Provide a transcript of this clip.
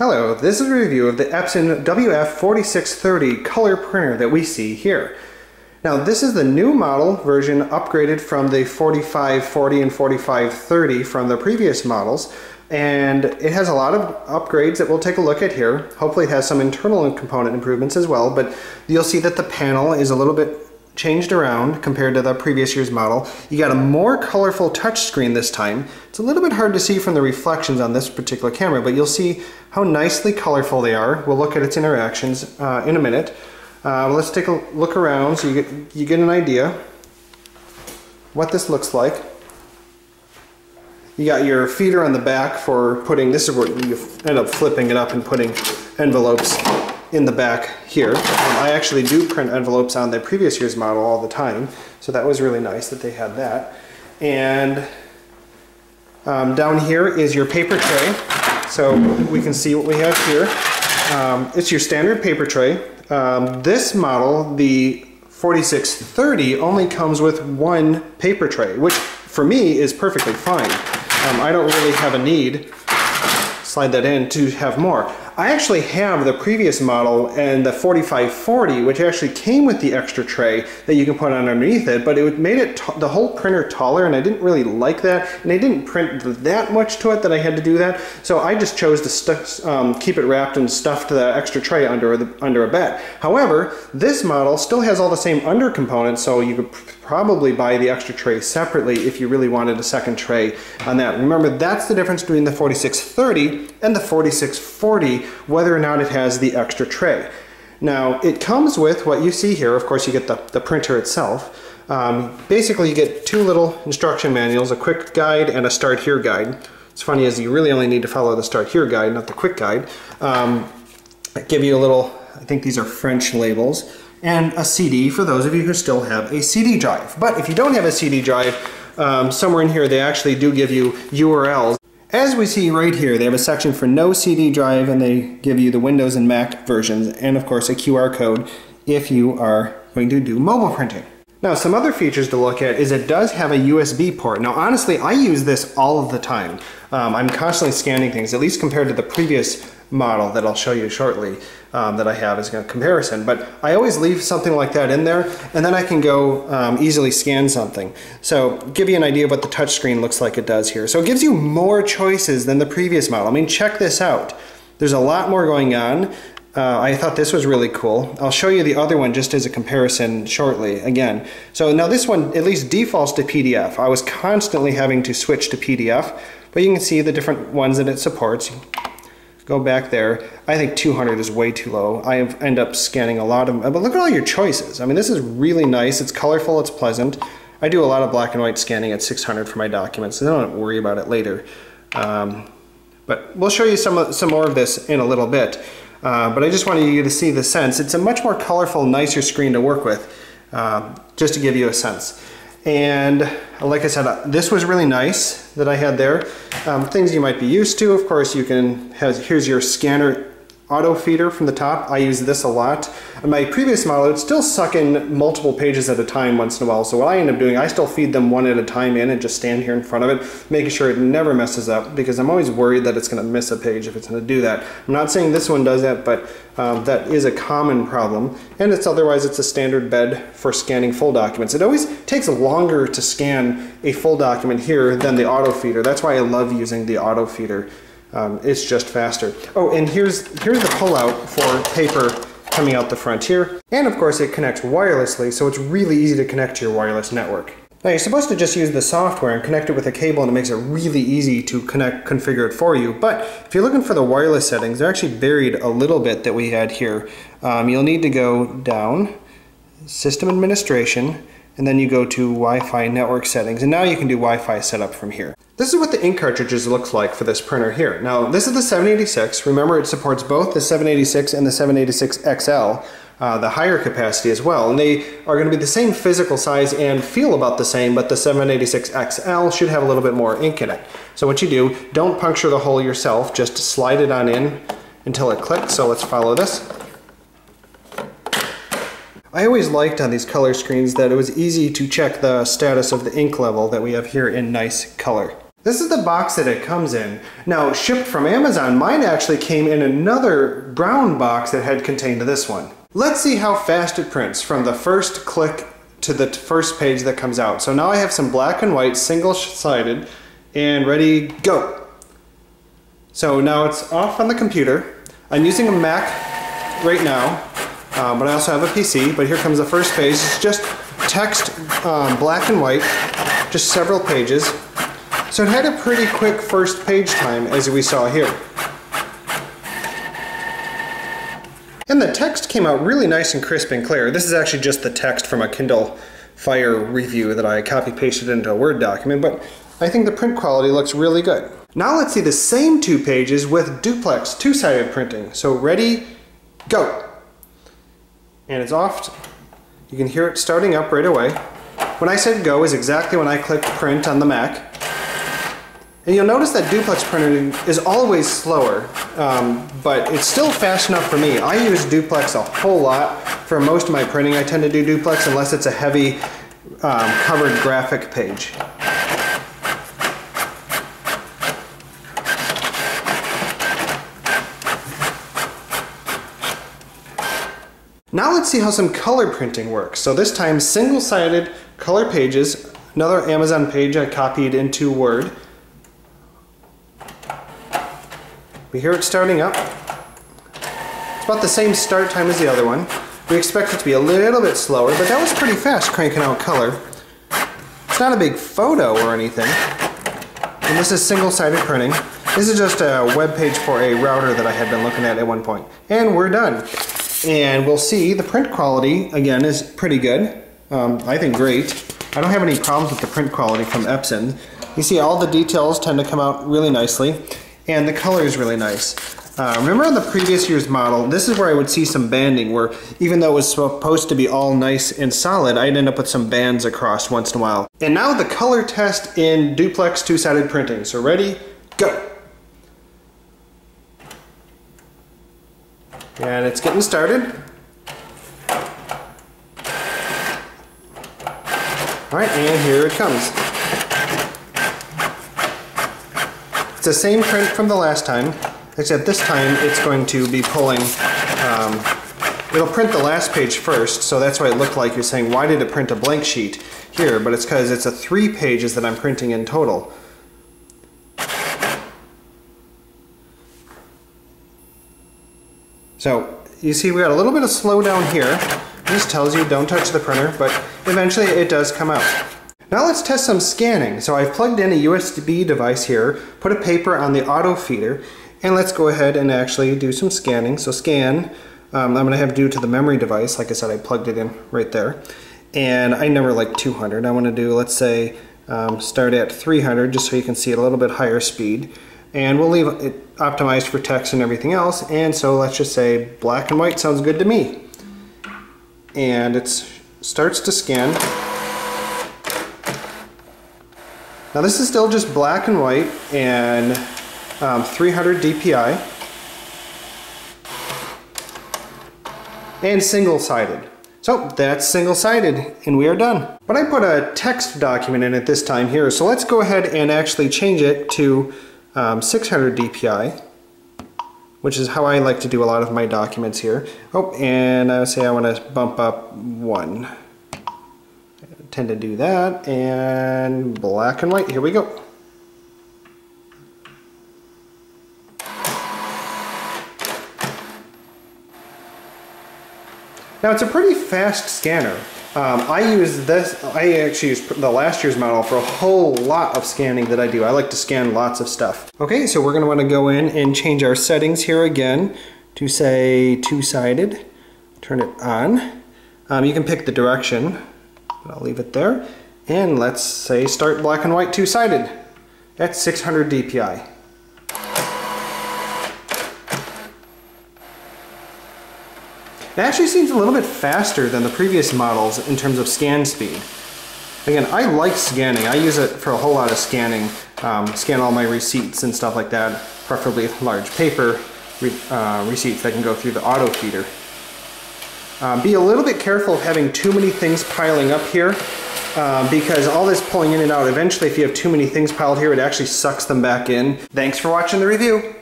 Hello, this is a review of the Epson WF-4630 color printer that we see here. Now this is the new model version upgraded from the 4540 and 4530 from the previous models, and it has a lot of upgrades that we'll take a look at here. Hopefully it has some internal component improvements as well, but you'll see that the panel is a little bit changed around compared to the previous year's model. You got a more colorful touchscreen this time. It's a little bit hard to see from the reflections on this particular camera, but you'll see how nicely colorful they are. We'll look at its interactions in a minute. Let's take a look around so you get an idea what this looks like. You got your feeder on the back for putting, this is where you end up flipping it up and putting envelopes in the back here. I actually do print envelopes on the previous year's model all the time, so that was really nice that they had that. And down here is your paper tray, so we can see what we have here. It's your standard paper tray. This model, the 4630, only comes with one paper tray, which for me is perfectly fine. I don't really have a need, slide that in, to have more. I actually have the previous model and the 4540, which actually came with the extra tray that you can put on underneath it, but it made it the whole printer taller, and I didn't really like that, and I didn't print that much to it that I had to do that, so I just chose to keep it wrapped and stuffed the extra tray under a bed. However, this model still has all the same under components, so you could probably buy the extra tray separately if you really wanted a second tray on that. Remember, that's the difference between the 4630 and the 4640, whether or not it has the extra tray. Now, it comes with what you see here. Of course, you get the printer itself. Basically, you get two little instruction manuals, a quick guide and a start here guide. It's funny is you really only need to follow the start here guide, not the quick guide. Give you a little, I think these are French labels, and a CD for those of you who still have a CD drive. But if you don't have a CD drive, somewhere in here they actually do give you URLs. As we see right here, they have a section for no CD drive, and they give you the Windows and Mac versions, and of course a QR code if you are going to do mobile printing. Now, some other features to look at is it does have a USB port. Now, honestly, I use this all of the time. I'm constantly scanning things, at least compared to the previous model that I'll show you shortly that I have as a comparison. But I always leave something like that in there, and then I can go easily scan something. So give you an idea of what the touchscreen looks like it does here. So it gives you more choices than the previous model. I mean, check this out. There's a lot more going on. I thought this was really cool. I'll show you the other one just as a comparison shortly again. So now this one at least defaults to PDF. I was constantly having to switch to PDF, but you can see the different ones that it supports. Go back there. I think 200 is way too low. I end up scanning a lot of them, but look at all your choices. I mean, this is really nice. It's colorful, it's pleasant. I do a lot of black and white scanning at 600 for my documents, so I don't worry about it later. But we'll show you some more of this in a little bit. But I just wanted you to see the sense. It's a much more colorful, nicer screen to work with, just to give you a sense. And like I said, this was really nice that I had there. Things you might be used to, of course, you can here's your scanner auto feeder from the top. I use this a lot. On my previous model, it would still suck in multiple pages at a time once in a while. So what I end up doing, I still feed them one at a time in and just stand here in front of it, making sure it never messes up, because I'm always worried that it's going to miss a page if it's going to do that. I'm not saying this one does that, but that is a common problem. And otherwise it's a standard bed for scanning full documents. It always takes longer to scan a full document here than the auto feeder. That's why I love using the auto feeder. It's just faster. Oh, and here's the pullout for paper coming out the front here. And of course it connects wirelessly, so it's really easy to connect to your wireless network. Now you're supposed to just use the software and connect it with a cable, and it makes it really easy to configure it for you. But if you're looking for the wireless settings, they're actually buried a little bit that we had here. You'll need to go down, System Administration, and then you go to Wi-Fi network settings, and now you can do Wi-Fi setup from here. This is what the ink cartridges looks like for this printer here. Now this is the 786. Remember, it supports both the 786 and the 786 XL, the higher capacity as well, and they are going to be the same physical size and feel about the same, but the 786 XL should have a little bit more ink in it. So what you do, don't puncture the hole yourself, just slide it on in until it clicks. So let's follow this. I always liked on these color screens that it was easy to check the status of the ink level that we have here in nice color. This is the box that it comes in. Now, shipped from Amazon, mine actually came in another brown box that had contained this one. Let's see how fast it prints from the first click to the first page that comes out. So now I have some black and white, single-sided, and ready, go. So now it's off on the computer. I'm using a Mac right now, but I also have a PC, but here comes the first page. It's just text, black and white, just several pages. So it had a pretty quick first page time, as we saw here. And the text came out really nice and crisp and clear. This is actually just the text from a Kindle Fire review that I copy-pasted into a Word document, but I think the print quality looks really good. Now let's see the same 2 pages with Duplex, 2-sided printing. So ready, go. And it's off. You can hear it starting up right away. When I said go is exactly when I clicked print on the Mac. And you'll notice that duplex printing is always slower, but it's still fast enough for me. I use duplex a whole lot. For most of my printing, I tend to do duplex unless it's a heavy covered graphic page. Now let's see how some color printing works. So this time, single-sided color pages, another Amazon page I copied into Word. We hear it starting up. It's about the same start time as the other one. We expect it to be a little bit slower, but that was pretty fast cranking out color. It's not a big photo or anything. And this is single-sided printing. This is just a web page for a router that I had been looking at one point. And we're done. And we'll see the print quality, again, is pretty good. I think great. I don't have any problems with the print quality from Epson. You see all the details tend to come out really nicely. And the color is really nice. Remember on the previous year's model, this is where I would see some banding, where even though it was supposed to be all nice and solid, I'd end up with some bands across once in a while. And now the color test in duplex 2-sided printing. So ready, go. And it's getting started. All right, and here it comes. It's the same print from the last time, except this time it's going to be pulling, it'll print the last page first, so that's why it looked like you're saying, why did it print a blank sheet here? But it's because it's 3 pages that I'm printing in total. So you see we got a little bit of slowdown here. This tells you don't touch the printer, but eventually it does come out. Now let's test some scanning. So I've plugged in a USB device here, put a paper on the auto feeder, and let's go ahead and actually do some scanning. So scan, I'm going to have to do to the memory device. Like I said, I plugged it in right there. And I never like 200. I want to do, let's say, start at 300 just so you can see it a little bit higher speed. And we'll leave it optimized for text and everything else. And so let's just say black and white sounds good to me. And it starts to scan. Now this is still just black and white and 300 DPI and single-sided. So that's single-sided and we are done. But I put a text document in it this time here, so let's go ahead and actually change it to 600 DPI, which is how I like to do a lot of my documents here. Oh, and I say I want to bump up 1. Tend to do that, and black and white, here we go. Now it's a pretty fast scanner. I actually use the last year's model for a whole lot of scanning that I do. I like to scan lots of stuff. Okay, so we're going to want to go in and change our settings here again to say 2-sided. Turn it on. You can pick the direction. I'll leave it there. And let's say start black and white 2-sided. That's 600 DPI. It actually seems a little bit faster than the previous models in terms of scan speed. Again, I like scanning. I use it for a whole lot of scanning. Scan all my receipts and stuff like that, preferably large paper receipts that can go through the auto feeder. Be a little bit careful of having too many things piling up here. because all this pulling in and out, eventually if you have too many things piled here, it actually sucks them back in. Thanks for watching the review.